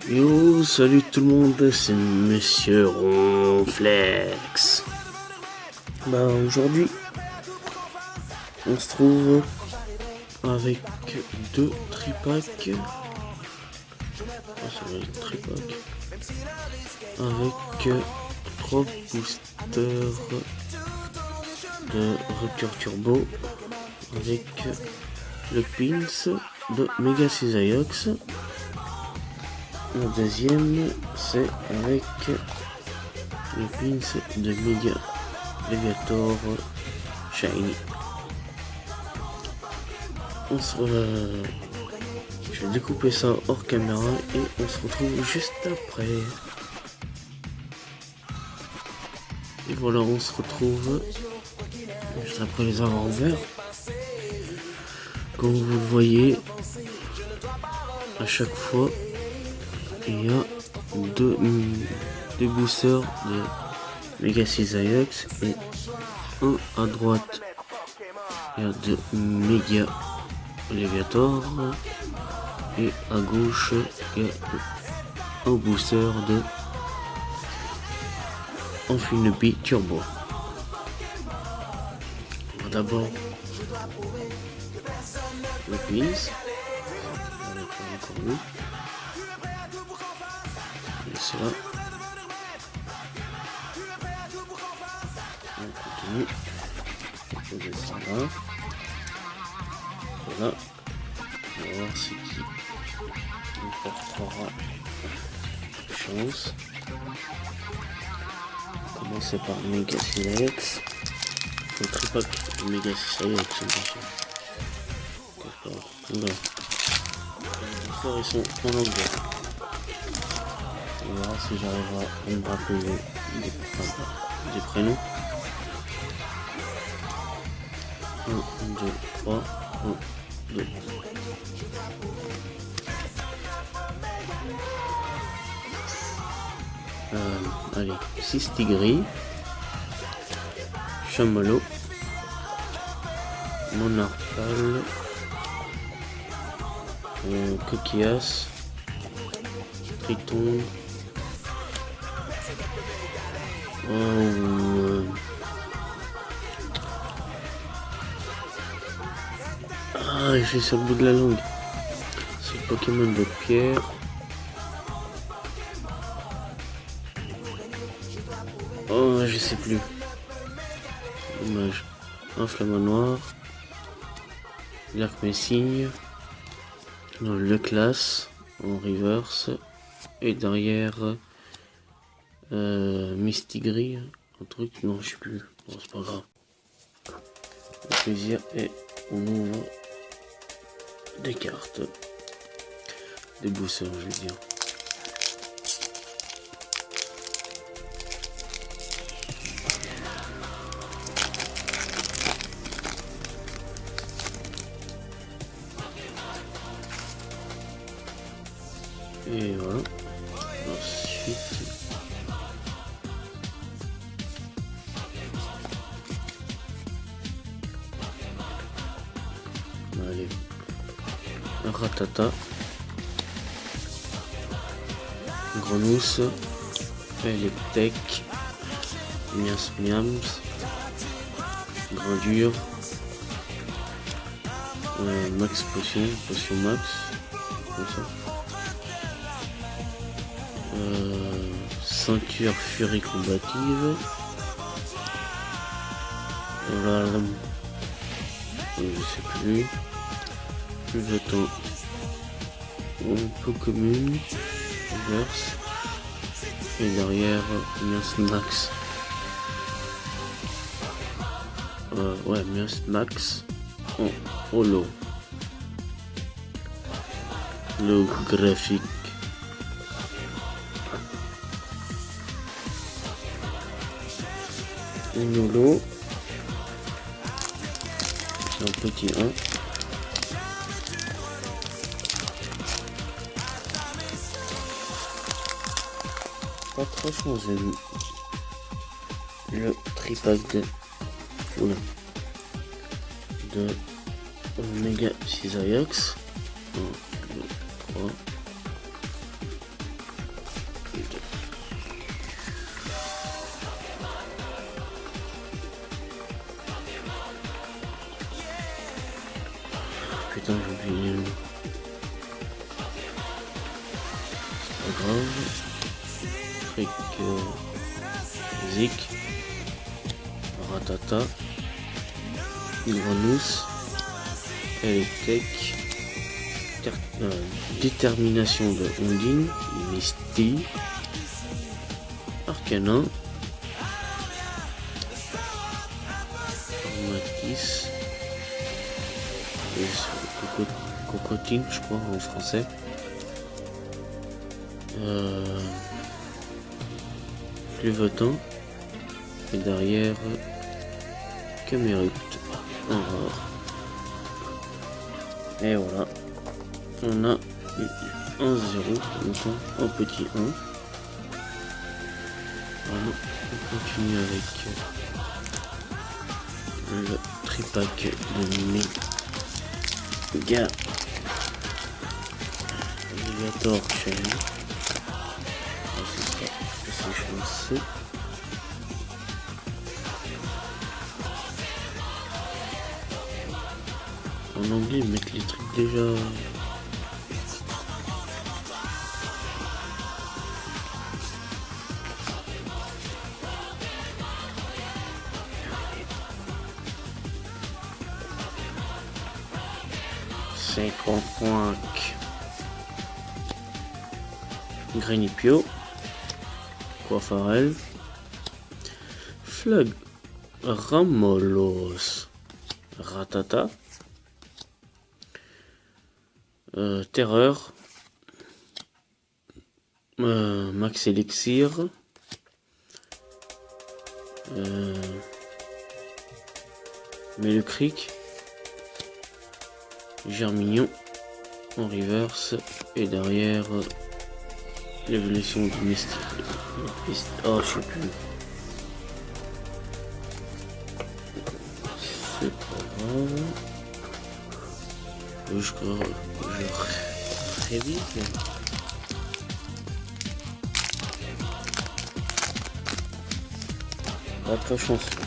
Yo, salut tout le monde, c'est Monsieur Ronflex. Aujourd'hui, on se trouve avec deux tripacks. Ça va être tripack. Avec trois boosters de rupture turbo. Avec le pins de Mega Cisaiox. Le deuxième, c'est avec le pins de Mega Leviator Shiny. Je vais découper ça hors caméra et on se retrouve juste après. Et voilà, on se retrouve juste après les avoir ouverts. Comme vous le voyez, à chaque fois, il y a deux boosters de Mega Cisaiox et un à droite. Il y a de Mega Leviator et à gauche il y a un booster de Infinity Turbo. D'abord le pins. Et c'est là. On continue. On peut poser ça là. Voilà. On va voir ce qui nous portera chance. On va commencer par Mega Cisaiox. Le tripack de Mega Cisaiox. Voilà. Les boosters ils sont en anglais. On verra si j'arrive à me rappeler des prénoms. 1, 2, 3, 1, 2. Allez, 6 Tigris, Chamallow, Monarpal, Coquillas, Triton, j'ai sur le bout de la langue. C'est le Pokémon de pierre. Oh, je sais plus. Dommage. Un Flamanoir. L'Arc-Messigne. Le classe en reverse. Et derrière Mistigris. Un truc. Non, je sais plus. Bon, c'est pas grave. Le plaisir et on ouvre des cartes. Des boosters, je veux dire. Et voilà. Ensuite, allez, Ratata, Grenousse, Electek, Miams Miams, Grandure, Max Potion, Potion Max, comme ça. Ceinture Furie combative. Voilà, je sais plus. Plus attends. Un peu commune. Reverse. Et derrière, Miams Max. Ouais, Miams Max en holo. Le graphique. Un holo. C'est un petit 1. Pas trop changé. Le tripack de Mega Cisaiox. 1, 2, 3. putain, j'ai oublié le nom. C'est pas grave. Fric, Zik, Ratata, Granous, Electek, Détermination de Ondine, Misty, Arcanin, Armatis, et Cocotine, je crois en français. Fluvotant, et derrière Camerut en rare. Et voilà, on a eu 1-0 en petit 1. Voilà, on continue avec le tripack de méga alligator chaîne. C'est chanceux. En anglais, ils mettent les trucs déjà. C'est points. Granipio, Coiffarel, Flag, Ramolos, Ratata, Terreur, Max Elixir, Melucric, Germignon en reverse et derrière l'évolution du mystique. Oh, je sais plus. C'est pas grave. Je révise. Pas très chanceux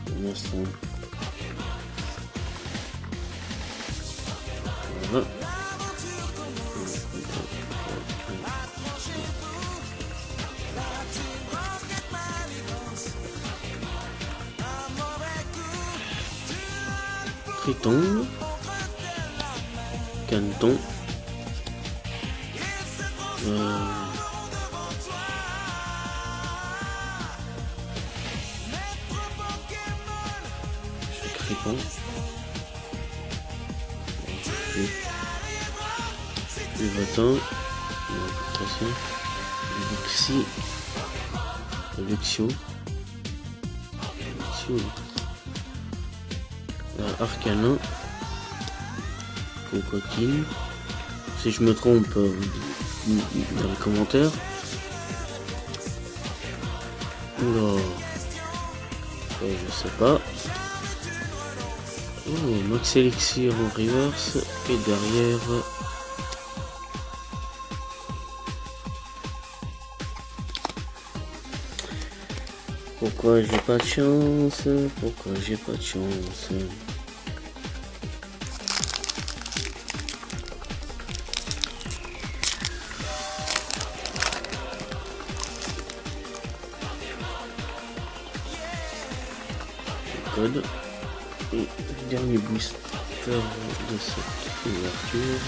pour l'instant. Voilà. Triton, Canton, Crépon, Luvatin, Luxi, Luxio, Arcanin, Cocotine. Si je me trompe, dans les commentaires. Oula, je sais pas. Oh, Max Elixir en reverse et derrière. Pourquoi j'ai pas de chance? Pourquoi j'ai pas de chance? Code et le dernier booster de cette ouverture.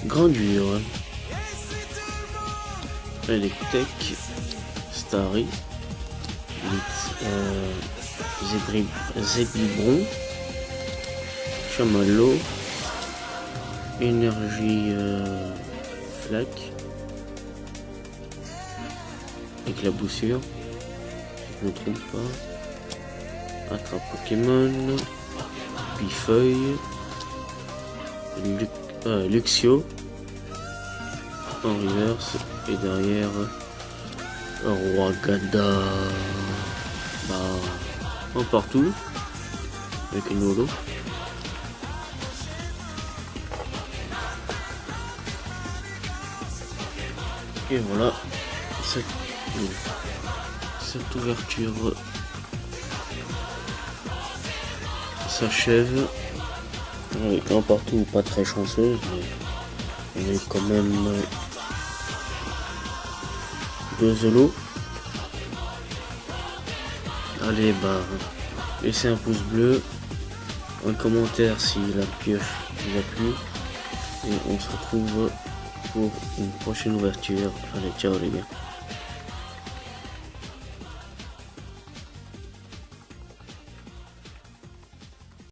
Grandure, Electek, Starry, Zébibron, Chamallow, Énergie Flac, Éclaboussure, si je ne me trompe pas, Attrape Pokémon, Bifeuille, Luxio en reverse et derrière Rwagada un partout avec une holo. Et voilà, cette ouverture s'achève avec un partout pas très chanceuse, mais on est quand même 2 lots. Allez, bah, laissez un pouce bleu, un commentaire si la pioche vous a plu, et on se retrouve pour une prochaine ouverture. Allez, ciao les gars.